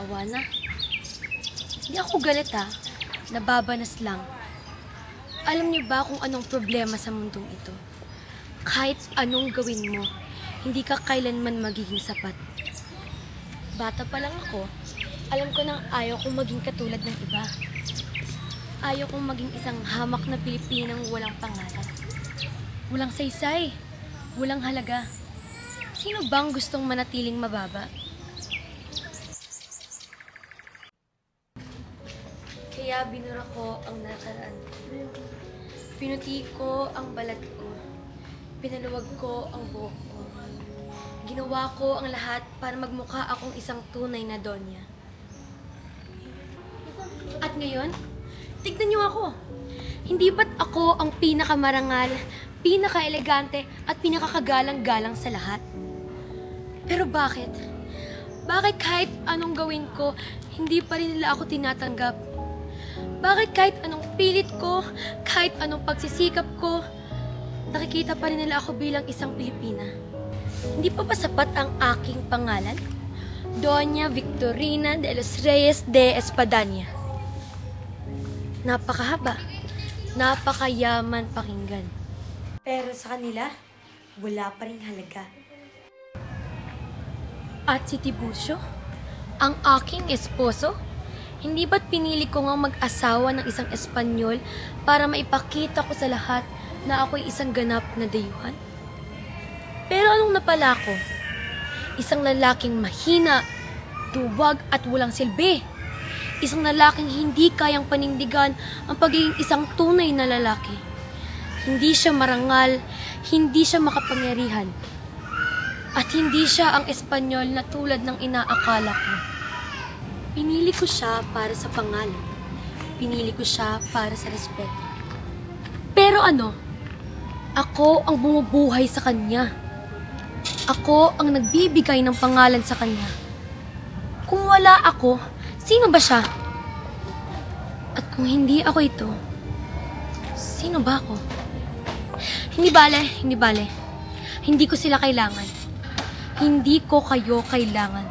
Kawawa na. Hindi ako galit nababanas lang. Alam niyo ba kung anong problema sa mundong ito? Kahit anong gawin mo, hindi ka kailanman magiging sapat. Bata pa lang ako, alam ko nang ayaw kong maging katulad ng iba. Ayaw kong maging isang hamak na Pilipinang walang pangalan. Walang saysay, walang halaga. Sino bang gustong manatiling mababa? Kaya binura ko ang nakaraan. Pinuti ko ang balat ko. Pinaluwag ko ang buhok ko. Ginawa ko ang lahat para magmukha akong isang tunay na donya. At ngayon, tignan niyo ako. Hindi ba't ako ang pinakamarangal, pinaka-elegante at pinakakagalang-galang sa lahat? Pero bakit? Bakit kahit anong gawin ko, hindi pa rin nila ako tinatanggap? Bakit kahit anong pilit ko, kahit anong pagsisikap ko, nakikita pa rin nila ako bilang isang Pilipina? Hindi pa ba sapat ang aking pangalan? Doña Victorina de los Reyes de Espadaña. Napakahaba, napakayaman pakinggan. Pero sa kanila, wala pa ring halaga. At si Tiburcio, ang aking esposo, hindi ba't pinili ko nga mag-asawa ng isang Espanyol para maipakita ko sa lahat na ako'y isang ganap na dayuhan? Pero anong napala ko? Isang lalaking mahina, duwag at walang silbi. Isang lalaking hindi kayang panindigan ang pagiging isang tunay na lalaki. Hindi siya marangal, hindi siya makapangyarihan. At hindi siya ang Espanyol na tulad ng inaakala ko. Pinili ko siya para sa pangalan. Pinili ko siya para sa respeto. Pero ano? Ako ang bumubuhay sa kanya. Ako ang nagbibigay ng pangalan sa kanya. Kung wala ako, sino ba siya? At kung hindi ako ito, sino ba ako? Hindi bale. Hindi ko sila kailangan. Hindi ko kayo kailangan.